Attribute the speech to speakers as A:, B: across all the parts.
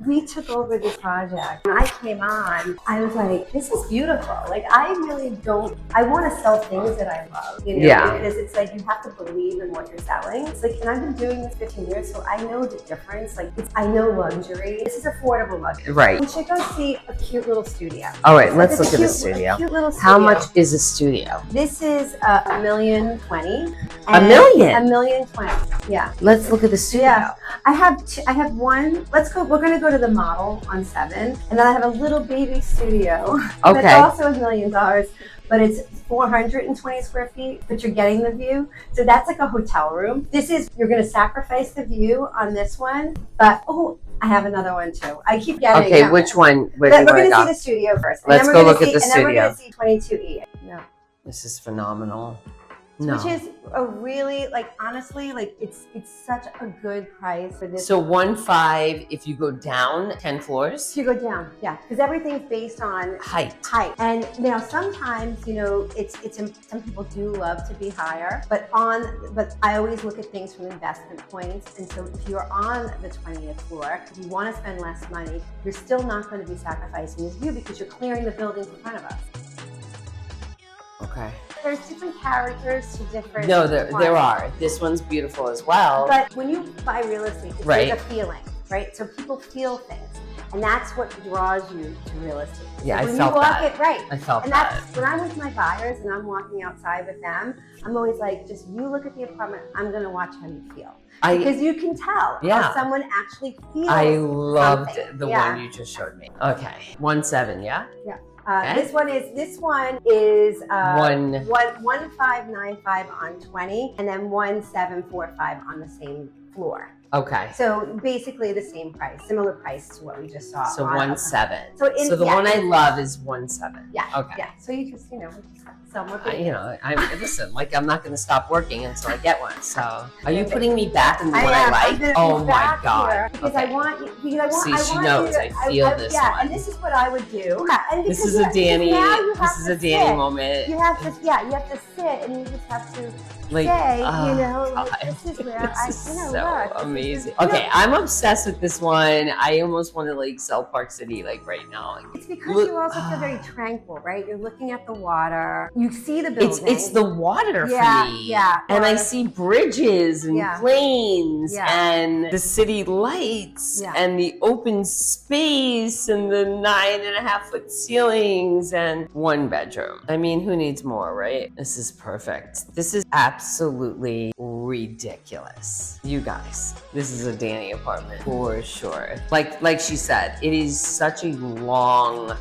A: we took over this project. When I came on, I was like, this is beautiful. Like, I really don't, I want to sell things that I love, you know,
B: Yeah.
A: because it's like you have to believe in what you're selling. It's like, and I've been doing this 15 years, so I know the difference. Like, I know luxury. This is affordable luxury.
B: Right.
A: We should go see a cute little studio.
B: All right, let's look at the studio.
A: Cute little studio.
B: How much is a studio?
A: This is $1,020,000.
B: $1 million?
A: $1,020,000. Yeah.
B: Let's look at the studio.
A: Yeah. I have one. Let's go. We're gonna go to the model on 7, and then I have a little baby studio.
B: Okay.
A: That's also $1 million, but it's 420 square feet. But you're getting the view, so that's like a hotel room. This is you're gonna sacrifice the view on this one, but I have another one too. I keep getting.
B: Okay, which one?
A: We're gonna see the studio first.
B: Let's go look at the studio.
A: And then we're gonna see 22E. No.
B: This is phenomenal.
A: No. Which is a really, like, honestly, like, it's such a good price for this.
B: So 1.5 if you go down 10 floors?
A: You go down, yeah, because everything's based on
B: height.
A: And now sometimes, you know, some people do love to be higher, but I always look at things from investment points. And so if you're on the 20th floor, if you want to spend less money, you're still not going to be sacrificing this view because you're clearing the buildings in front of us.
B: Okay.
A: There's different characters to different.
B: No, there are. This one's beautiful as well.
A: But when you buy real estate, it's like a feeling, right? So people feel things, and that's what draws you to real estate.
B: Yeah,
A: so
B: I felt that.
A: I felt that. When I'm with my buyers and I'm walking outside with them, I'm always like, just you look at the apartment. I'm gonna watch how you feel. Because you can tell how someone actually feels.
B: I loved
A: something.
B: the one you just showed me. Okay, 1.7, yeah.
A: Yeah. This one is 1,595 on 20, and then 1,745 on the same floor.
B: Okay.
A: So basically the same price, similar price to what we just saw.
B: So 1.7.
A: So
B: the one I love is 1.7.
A: Yeah.
B: Okay.
A: Yeah. So you just, you know, somewhat.
B: Listen, like I'm not going to stop working until I get one. So are you putting me back in the one I like? Oh my God.
A: Because I want you. Because I want.
B: See, she knows. I feel this one.
A: Yeah, and this is what I would do. Yeah, and
B: this is a Danny. This is a Danny moment.
A: You have to. Yeah, you have to sit, and you just have to. Say, this is where
B: so amazing. Okay, I'm obsessed with this one. I almost want to like sell Park City like right now.
A: It's because you also feel very tranquil, right? You're looking at the water. You see the building.
B: It's the water for me.
A: Yeah.
B: And I see bridges and planes and the city lights and the open space and the 9.5-foot ceilings and 1 bedroom. I mean, who needs more, right? This is perfect. This is absolutely ridiculous. You guys, this is a Danny apartment for sure. Like she said, it is such a long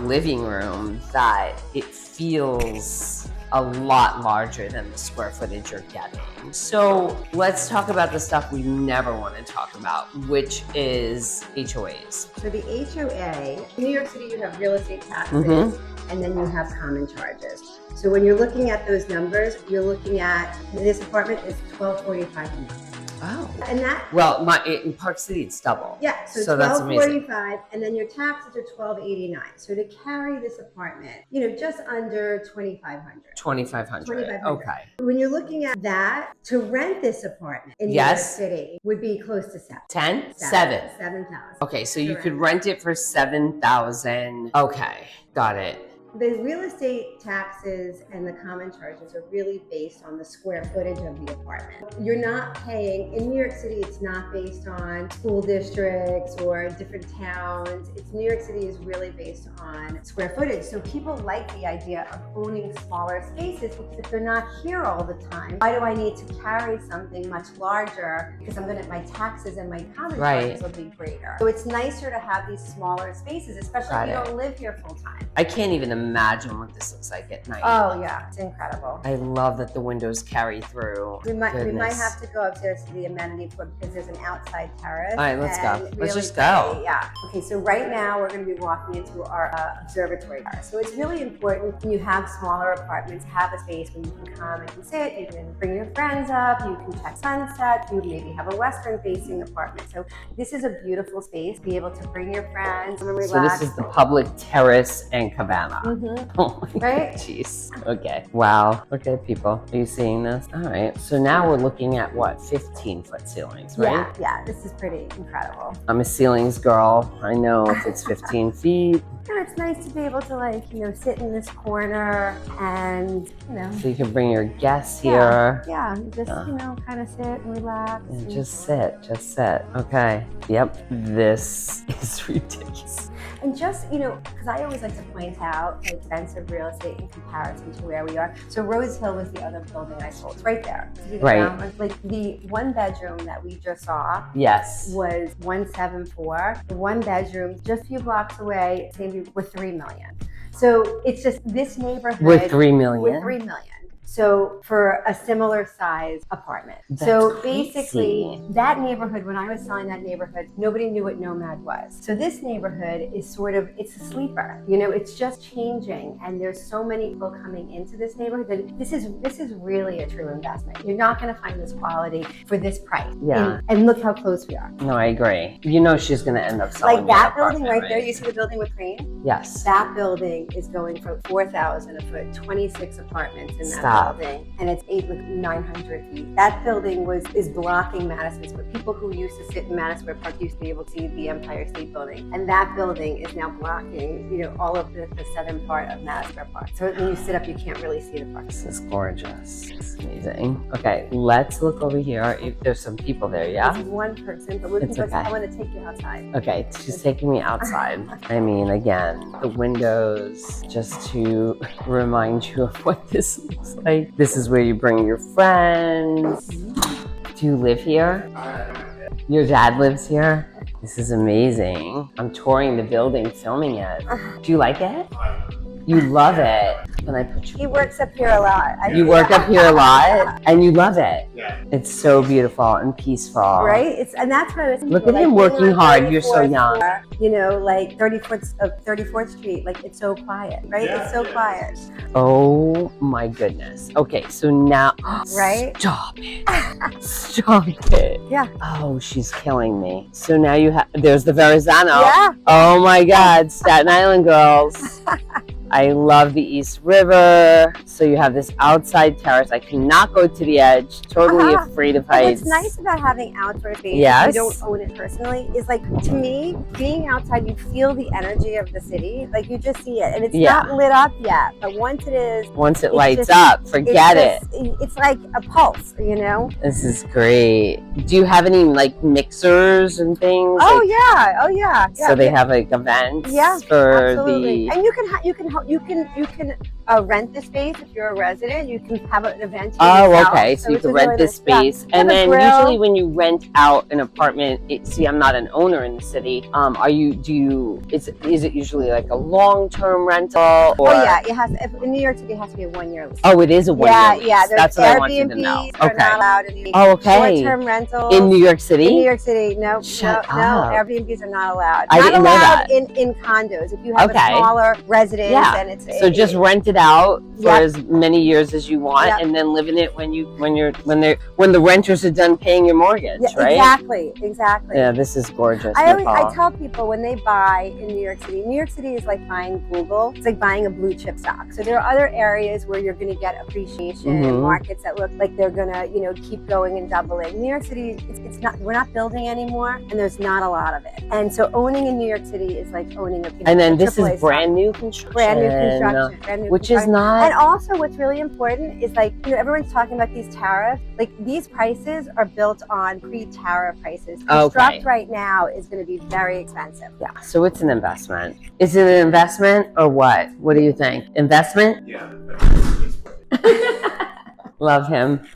B: living room that it feels a lot larger than the square footage you're getting. So let's talk about the stuff we never want to talk about, which is HOAs.
A: So the HOA, in New York City, you have real estate taxes, and then you have common charges. So when you're looking at those numbers, you're looking at, this apartment is $1,245 a month.
B: Wow.
A: And that.
B: Well, in Park City, it's double.
A: Yeah, so
B: that's amazing.
A: $1,245, and then your taxes are $1,289. So to carry this apartment, just under $2,500.
B: $2,500. Okay.
A: When you're looking at that, to rent this apartment in New York City would be close to $7,000.
B: 10? 7.
A: 7,000.
B: Okay, so you could rent it for $7,000. Okay, got it.
A: The real estate taxes and the common charges are really based on the square footage of the apartment. You're not paying, in New York City, it's not based on school districts or different towns. New York City is really based on square footage. So people like the idea of owning smaller spaces because if they're not here all the time, why do I need to carry something much larger? Because my taxes and my common charges will be greater. So it's nicer to have these smaller spaces, especially if you don't live here full time.
B: I can't even imagine what this looks like at night.
A: Oh yeah, it's incredible.
B: I love that the windows carry through.
A: We might have to go upstairs to the amenity floor because there's an outside terrace.
B: All right, let's go. Let's just go.
A: Yeah. Okay, so right now we're going to be walking into our observatory bar. So it's really important when you have smaller apartments, have a space where you can come and you sit, you can bring your friends up, you can check sunset, you maybe have a western facing apartment. So this is a beautiful space, be able to bring your friends and relax.
B: So this is the public terrace and cabana. Oh my
A: Right?
B: jeez. Okay. Wow. Okay, people. Are you seeing this? All right. So now we're looking at what? 15-foot ceilings, right?
A: Yeah. This is pretty incredible.
B: I'm a ceilings girl. I know if it's 15 feet.
A: It's nice to be able to sit in this corner and,
B: So you can bring your guests here.
A: Yeah, just, kind of sit and relax.
B: Yeah, just sit. Okay. Yep. This is ridiculous.
A: And just, because I always like to point out the expensive real estate in comparison to where we are. So Rose Hill was the other building I sold. It's right there.
B: Right.
A: Like the one bedroom that we just saw was 174. The one bedroom just a few blocks away, maybe with $3 million. So it's just this neighborhood.
B: With $3 million?
A: With $3 million. So for a similar size apartment.
B: That's
A: so
B: crazy.
A: basically that neighborhood, when I was selling that neighborhood, nobody knew what Nomad was. So this neighborhood is it's a sleeper. It's just changing, and there's so many people coming into this neighborhood. This is really a true investment. You're not going to find this quality for this price.
B: Yeah.
A: And look how close we are.
B: No, I agree. She's going to end up selling
A: that building right there. You see the building with crane?
B: Yes.
A: That building is going for $4,000 a foot, 26 apartments in that building, and it's 900 feet. That building is blocking Madison Square. People who used to sit in Madison Square Park used to be able to see the Empire State Building, and that building is now blocking, all of the southern part of Madison Square Park. So when you sit up, you can't really see the park.
B: This is gorgeous. It's amazing. Okay, let's look over here. There's some people there, yeah?
A: There's one person, but we can go. I want to take you outside.
B: Okay, she's taking me outside. I mean, again, the windows, just to remind you of what this looks like. This is where you bring your friends. Do you live here? Your dad lives here? This is amazing. I'm touring the building, filming it. Do you like it? You love it. Can I put you?
A: He works up here a lot.
B: You work up here a lot, and you love it. Yeah. It's so beautiful and peaceful.
A: Right? And that's what I was.
B: Look at him working hard. You're so young.
A: Like 34th Street. Like it's so quiet, right?
C: Yeah.
A: It's so quiet.
B: Oh my goodness. Okay, so now,
A: right?
B: Stop it. Stop it.
A: Yeah.
B: Oh, she's killing me. So now there's the Verrazano.
A: Yeah.
B: Oh my God, Staten Island girls. I love the East River. So you have this outside terrace. I cannot go to the edge. Totally afraid of heights.
A: What's nice about having outdoor space,
B: yes,
A: if you don't own it personally, is like, to me, being outside, you feel the energy of the city. Like you just see it. And it's not lit up yet. But once it is.
B: Once it lights up, forget it.
A: It's like a pulse,
B: This is great. Do you have any like mixers and things?
A: Oh yeah.
B: So they have like events for
A: absolutely.
B: the.
A: And you can rent the space if you're a resident. You can have an event.
B: Okay. So you can rent this space, and then usually when you rent out an apartment, I'm not an owner in the city. Is it usually like a long-term rental? Or?
A: Oh yeah, it has. In New York City, it has to be a 1-year lease.
B: Oh, it is a 1-year lease.
A: Yeah.
B: That's what I wanted to know.
A: Airbnbs are not allowed any short-term rentals
B: in New York City.
A: In New York City, no.
B: Shut up.
A: Airbnbs are not allowed.
B: I didn't know that.
A: In condos. If you have a smaller residence, then it's
B: so just rent it out for as many years as you want, and then live in it when the renters are done paying your mortgage, right?
A: Exactly.
B: Yeah, this is gorgeous.
A: I tell people when they buy in New York City is like buying Google. It's like buying a blue chip stock. So there are other areas where you're going to get appreciation, markets that look like they're going to, keep going and doubling. New York City, it's not. We're not building anymore, and there's not a lot of it. And so owning in New York City is like owning a.
B: And then this is brand new construction.
A: Brand new construction.
B: Which is not.
A: And also, what's really important is like, everyone's talking about these tariffs. Like these prices are built on pre-tariff prices. Construct right now is going to be very expensive.
B: Yeah. So it's an investment. Is it an investment or what? What do you think? Investment?
C: Yeah.
B: Love him.